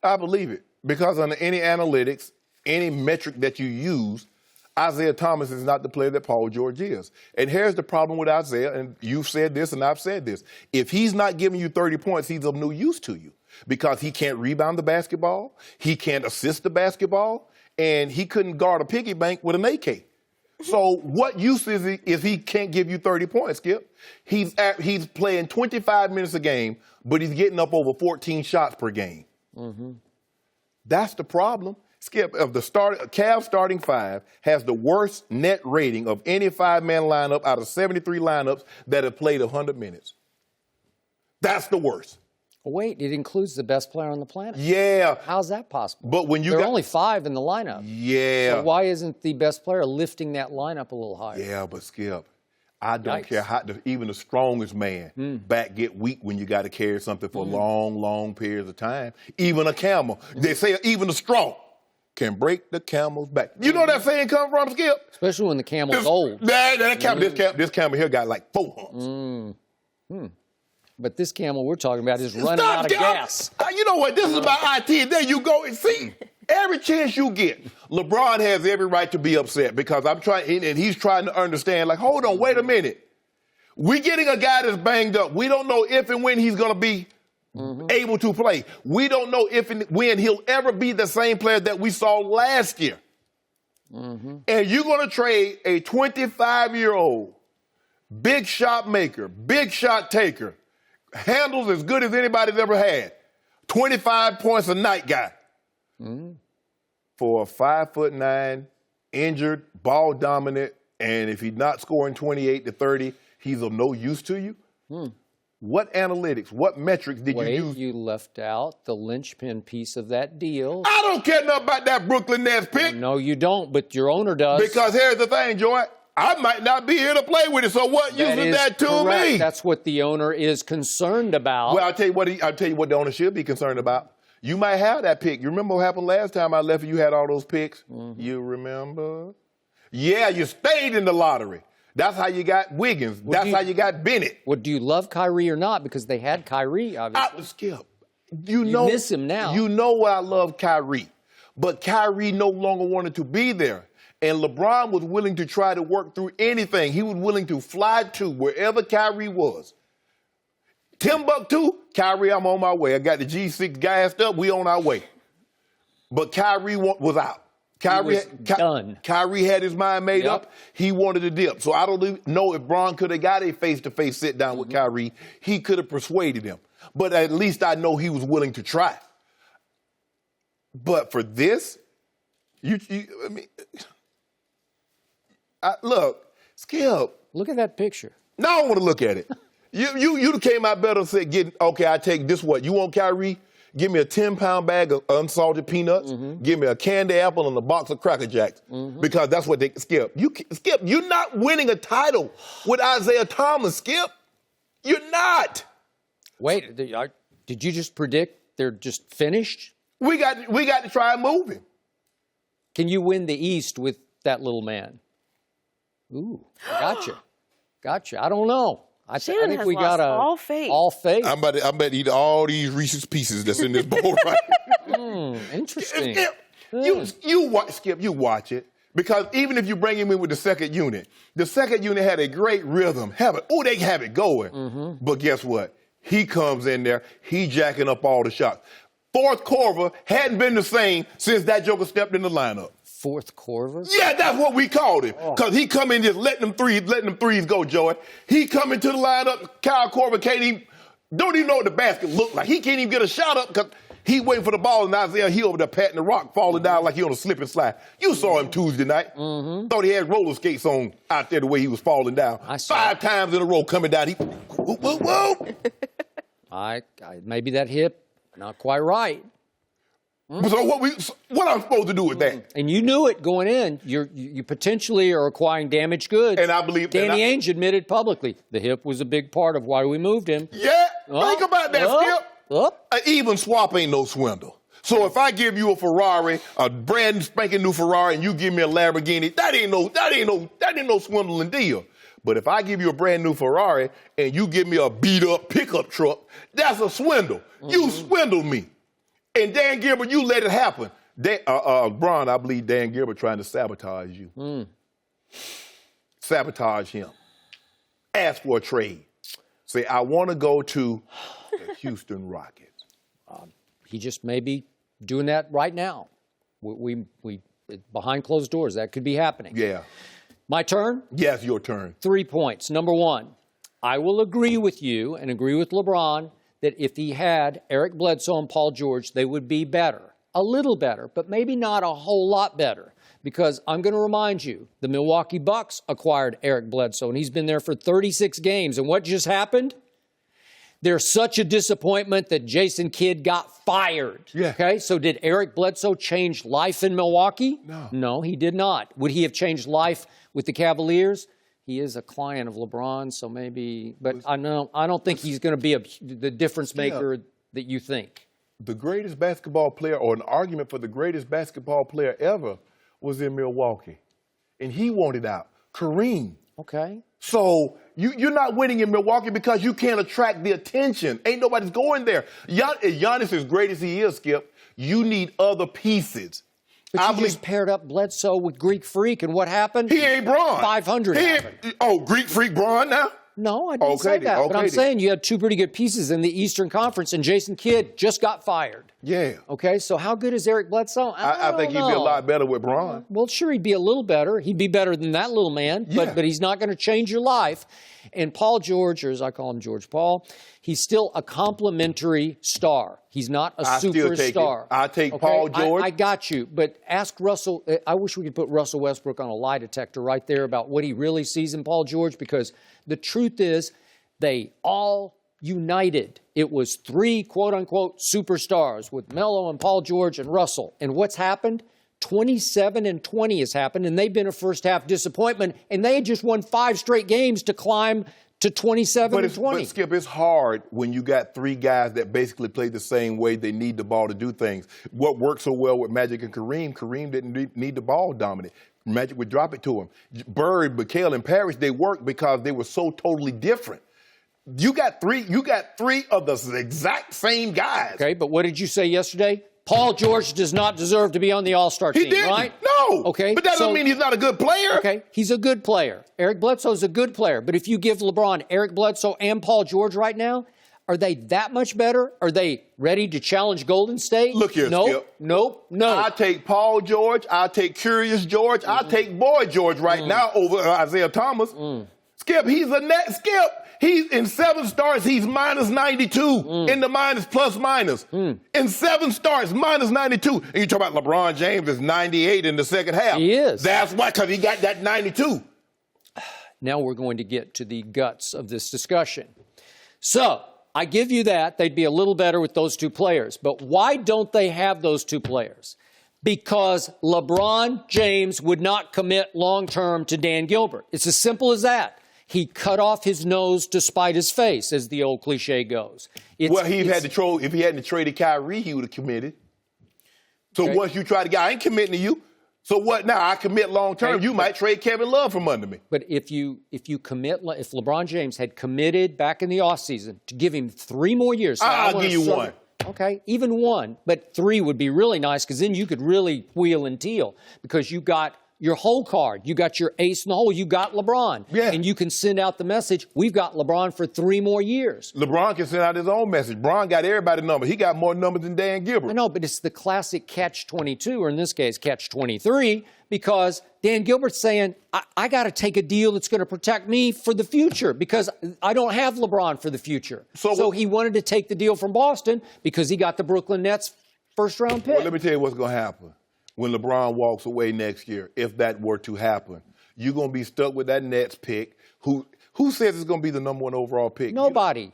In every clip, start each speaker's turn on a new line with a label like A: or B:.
A: I believe it. Because under any analytics, any metric that you use, Isaiah Thomas is not the player that Paul George is. And here's the problem with Isaiah, and you've said this and I've said this. If he's not giving you 30 points, he's of no use to you because he can't rebound the basketball, he can't assist the basketball, and he couldn't guard a piggy bank with an AK. So what use is he if he can't give you 30 points, Skip? He's playing 25 minutes a game, but he's getting up over 14 shots per game. Mm-hmm. That's the problem. Skip, of the Cavs starting five has the worst net rating of any five-man lineup out of 73 lineups that have played 100 minutes. That's the worst.
B: Wait, it includes the best player on the planet.
A: Yeah.
B: How's that possible?
A: But when
B: there are only 5 in the lineup.
A: Yeah.
B: So why isn't the best player lifting that lineup a little higher?
A: Yeah, but Skip, I don't care how even the strongest man back get weak when you got to carry something for long periods of time. Even a camel. They say even a straw can break the camel's back. You know where that saying come from, Skip?
B: Especially when the camel's old.
A: This camel here got like 4 humps.
B: But this camel we're talking about is running out of gas.
A: You know what? This is about IT. There you go. And see, every chance you get, LeBron has every right to be upset because I'm trying, and he's trying to understand, like, hold on, wait a minute. We're getting a guy that's banged up. We don't know if and when he's going to be able to play. We don't know if and when he'll ever be the same player that we saw last year. And you're going to trade a 25-year-old big shot maker, big shot taker, handles as good as anybody's ever had, 25 points a night guy, for a 5'9", injured, ball dominant, and if he's not scoring 28 to 30, he's of no use to you? What analytics, what metrics did you use?
B: You left out the linchpin piece of that deal.
A: I don't care nothing about that Brooklyn Nets pick.
B: No, you don't, but your owner does.
A: Because here's the thing, Joy. I might not be here to play with it, so what use is that to me?
B: That's what the owner is concerned about.
A: Well, I'll tell you what the owner should be concerned about. You might have that pick. You remember what happened last time I left and you had all those picks? You remember? Yeah, you stayed in the lottery. That's how you got Wiggins. That's how you got Bennett.
B: Well, do you love Kyrie or not? Because they had Kyrie, obviously.
A: Skip.
B: You miss him now.
A: You know why I love Kyrie. But Kyrie no longer wanted to be there. And LeBron was willing to try to work through anything. He was willing to fly to wherever Kyrie was. Timbuktu, Kyrie, I'm on my way. I got the G6 gassed up. We on our way. But Kyrie was out.
B: Done.
A: Kyrie had his mind made up. He wanted to dip. So I don't know if Bron could have got a face-to-face sit-down with Kyrie. He could have persuaded him. But at least I know he was willing to try. But for this, look, Skip.
B: Look at that picture.
A: No, I don't want to look at it. You came out better and said, okay, I take this what? You want Kyrie? Give me a 10-pound bag of unsalted peanuts. Give me a candy apple and a box of Cracker Jacks. Because that's what they, Skip, you're not winning a title with Isaiah Thomas, Skip. You're not.
B: Wait, did you just predict they're just finished?
A: We got to try and move him.
B: Can you win the East with that little man? Ooh, gotcha. I don't know. I think we got
C: all faith.
B: All faith.
A: I'm about to eat all these Reese's Pieces that's in this bowl right.
B: Interesting.
A: Skip, you watch it. Because even if you bring him in with the second unit had a great rhythm. They have it going. But guess what? He comes in there, he jacking up all the shots. Fourth Corver hadn't been the same since that joker stepped in the lineup.
B: Fourth Corver?
A: Yeah, that's what we called him. Because he come in just letting them threes go, Joey. He come into the lineup, Kyle Korver don't even know what the basket looked like. He can't even get a shot up because he waiting for the ball and Isaiah Hill over there patting the rock, falling down like he on a slip and slide. You saw him Tuesday night. Thought he had roller skates on out there the way he was falling down. 5 times in a row coming down. Whoa.
B: Maybe that hip, not quite right.
A: So what I'm supposed to do with that?
B: And you knew it going in. You potentially are acquiring damaged goods.
A: And I believe
B: Danny Ainge admitted publicly the hip was a big part of why we moved him.
A: Yeah, think about that, Skip. An even swap ain't no swindle. So if I give you a Ferrari, a brand spanking new Ferrari, and you give me a Lamborghini, that ain't no swindling deal. But if I give you a brand new Ferrari and you give me a beat up pickup truck, that's a swindle. You swindled me. And Dan Gilbert, you let it happen. Bron, I believe Dan Gilbert trying to sabotage you. Sabotage him. Ask for a trade. Say, I want to go to the Houston Rockets.
B: He just may be doing that right now. We behind closed doors, that could be happening.
A: Yeah.
B: My turn?
A: Yes, your turn.
B: 3 points. Number one, I will agree with you and agree with LeBron that if he had Eric Bledsoe and Paul George, they would be better. A little better, but maybe not a whole lot better. Because I'm going to remind you, the Milwaukee Bucks acquired Eric Bledsoe, and he's been there for 36 games. And what just happened? There's such a disappointment that Jason Kidd got fired.
A: Yeah.
B: Okay, so did Eric Bledsoe change life in Milwaukee? No, he did not. Would he have changed life with the Cavaliers? He is a client of LeBron, so maybe. But I don't think he's going to be the difference maker that you think.
A: The greatest basketball player, or an argument for the greatest basketball player ever, was in Milwaukee. And he wanted out. Kareem.
B: Okay.
A: So you're not winning in Milwaukee because you can't attract the attention. Ain't nobody's going there. Giannis, as great as he is, Skip, you need other pieces.
B: But you just paired up Bledsoe with Greek Freak, and what happened?
A: He ain't Bron.
B: 500 happened.
A: Oh, Greek Freak Bron now?
B: No, I didn't say that. But I'm saying you had two pretty good pieces in the Eastern Conference, and Jason Kidd just got fired.
A: Yeah.
B: Okay, so how good is Eric Bledsoe?
A: I think he'd be a lot better with Bron.
B: Well, sure, he'd be a little better. He'd be better than that little man, but he's not going to change your life. And Paul George, or as I call him George Paul, he's still a complimentary star. He's not a superstar.
A: I take Paul George.
B: I got you, but ask Russell. I wish we could put Russell Westbrook on a lie detector right there about what he really sees in Paul George, because the truth is they all united. It was three quote-unquote superstars with Melo and Paul George and Russell. And what's happened? 27-20 has happened, and they've been a first-half disappointment, and they had just won 5 straight games to climb to 27-20.
A: But, Skip, it's hard when you got 3 guys that basically play the same way. They need the ball to do things. What worked so well with Magic and Kareem didn't need the ball dominant. Magic would drop it to him. Bird, McHale, and Parrish, they worked because they were so totally different. You got three of the exact same guys.
B: Okay, but what did you say yesterday? Paul George does not deserve to be on the All-Star team, right?
A: No.
B: Okay.
A: But that doesn't mean he's not a good player.
B: Okay, he's a good player. Eric Bledsoe's a good player. But if you give LeBron, Eric Bledsoe, and Paul George right now, are they that much better? Are they ready to challenge Golden State?
A: Look here, Skip.
B: Nope.
A: I take Paul George. I take Curious George. I take Boy George right now over Isaiah Thomas. Skip, he's a net. Skip, he's in 7 starts, he's minus 92 in the minus plus minus. In 7 starts, minus 92. And you talk about LeBron James is 98 in the second half.
B: He is.
A: That's why, because he got that 92.
B: Now we're going to get to the guts of this discussion. So, I give you that. They'd be a little better with those 2 players. But why don't they have those 2 players? Because LeBron James would not commit long-term to Dan Gilbert. It's as simple as that. He cut off his nose to spite his face, as the old cliche goes.
A: If he hadn't traded Kyrie, he would have committed. So once you try to get, I ain't committing to you. So what now? I commit long term. You might trade Kevin Love from under me.
B: But if LeBron James had committed back in the offseason to give him 3 more years.
A: I'll give you 1.
B: Okay, even 1, but 3 would be really nice, because then you could really wheel and deal, because you got your whole card. You got your ace in the hole. You got LeBron.
A: Yeah.
B: And you can send out the message, we've got LeBron for 3 more years.
A: LeBron can send out his own message. Bron got everybody's number. He got more numbers than Dan Gilbert.
B: I know, but it's the classic catch-22, or in this case, catch-23, because Dan Gilbert's saying, I got to take a deal that's going to protect me for the future, because I don't have LeBron for the future. So he wanted to take the deal from Boston because he got the Brooklyn Nets first-round pick.
A: Well, let me tell you what's going to happen. When LeBron walks away next year, if that were to happen, you're going to be stuck with that Nets pick. Who says it's going to be the number 1 overall pick?
B: Nobody.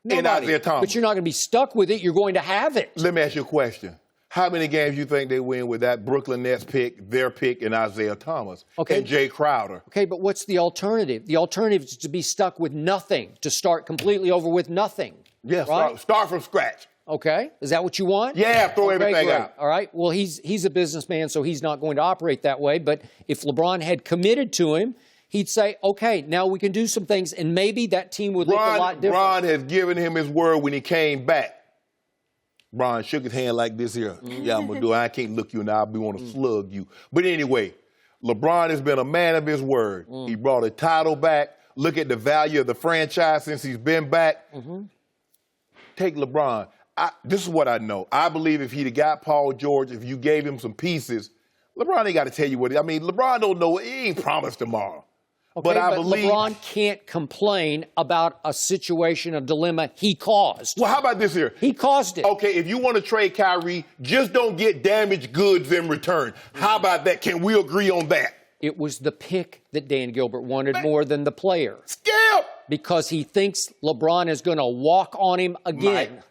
A: And Isaiah Thomas.
B: But you're not going to be stuck with it. You're going to have it.
A: Let me ask you a question. How many games do you think they win with that Brooklyn Nets pick, their pick, and Isaiah Thomas and Jay Crowder?
B: Okay, but what's the alternative? The alternative is to be stuck with nothing, to start completely over with nothing.
A: Yeah,
B: right?
A: start from scratch.
B: Okay, is that what you want?
A: Yeah, throw everything out.
B: All right, well, he's a businessman, so he's not going to operate that way. But if LeBron had committed to him, he'd say, okay, now we can do some things, and maybe that team would look a lot different.
A: LeBron has given him his word when he came back. Bron shook his hand like this here. Yeah, I'm going to do it. I can't look you and I'll be want to slug you. But anyway, LeBron has been a man of his word. He brought a title back. Look at the value of the franchise since he's been back. Take LeBron. This is what I know. I believe if he'd have got Paul George, if you gave him some pieces, LeBron ain't got to tell you what. I mean, LeBron don't know. He ain't promised tomorrow.
B: Okay,
A: but I believe
B: LeBron can't complain about a situation, a dilemma he caused.
A: Well, how about this here?
B: He caused it.
A: Okay, if you want to trade Kyrie, just don't get damaged goods in return. How about that? Can we agree on that?
B: It was the pick that Dan Gilbert wanted more than the player.
A: Skip!
B: Because he thinks LeBron is going to walk on him again.
A: Mike.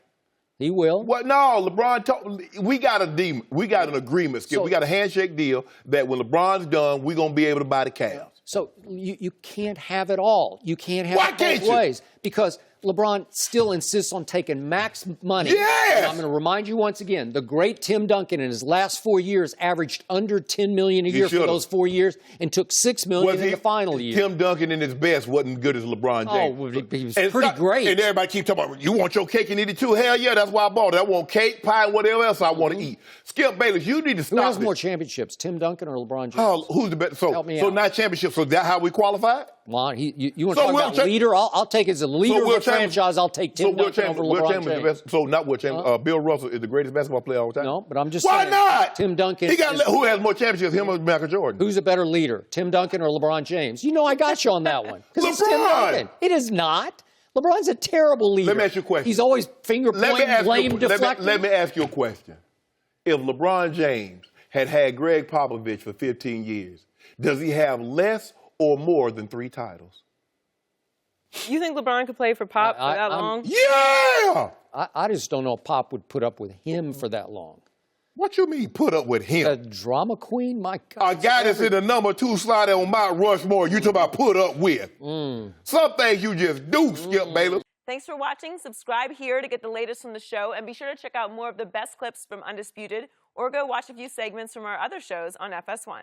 B: He will.
A: Well, no, LeBron, we got an agreement, Skip.
B: So,
A: we got a handshake deal that when LeBron's done, we're going to be able to buy the Cavs.
B: So you can't have it all. You can't have
A: Why
B: it
A: can't
B: both
A: you?
B: ways. Because LeBron still insists on taking max money.
A: Yes!
B: And I'm going to remind you once again, the great Tim Duncan in his last 4 years averaged under $10 million a year for those 4 years and took $6 million in the final year.
A: Tim Duncan in his best wasn't good as LeBron James.
B: Oh, he was pretty great.
A: And everybody keeps talking about, you want your cake and eat it too? Hell yeah, that's why I bought it. I want cake, pie, and whatever else I want to eat. Skip Bayless, you need to stop
B: Who has
A: this.
B: more championships, Tim Duncan or LeBron James?
A: Oh, who's the best? So
B: Help me out.
A: not championship. So that's how we qualified?
B: Well, you want
A: So
B: to talk about leader? I'll take as a leader of the franchise. I'll take Tim Duncan over LeBron James.
A: Bill Russell is the greatest basketball player of all time.
B: No, but I'm just
A: Why
B: saying.
A: not?
B: Tim Duncan.
A: Who has more championships, him or Michael Jordan?
B: Who's a better leader, Tim Duncan or LeBron James? You know I got you on that one. Because it's Tim
A: LeBron!
B: Duncan. It is not. LeBron's a terrible leader.
A: Let me ask you a question.
B: He's always finger pointing, blame deflecting.
A: Let me ask you a question. If LeBron James had Greg Popovich for 15 years, does he have less or more than 3 titles?
C: You think LeBron could play for Pop for that long?
A: Yeah!
B: I just don't know if Pop would put up with him for that long.
A: What you mean put up with him?
B: The drama queen? My God.
A: A guy that's in the number 2 slot on Mount Rushmore, you talking about put up with. Some things you just do, Skip Bayless.
C: Thanks for watching. Subscribe here to get the latest from the show, and be sure to check out more of the best clips from Undisputed, or go watch a few segments from our other shows on FS1.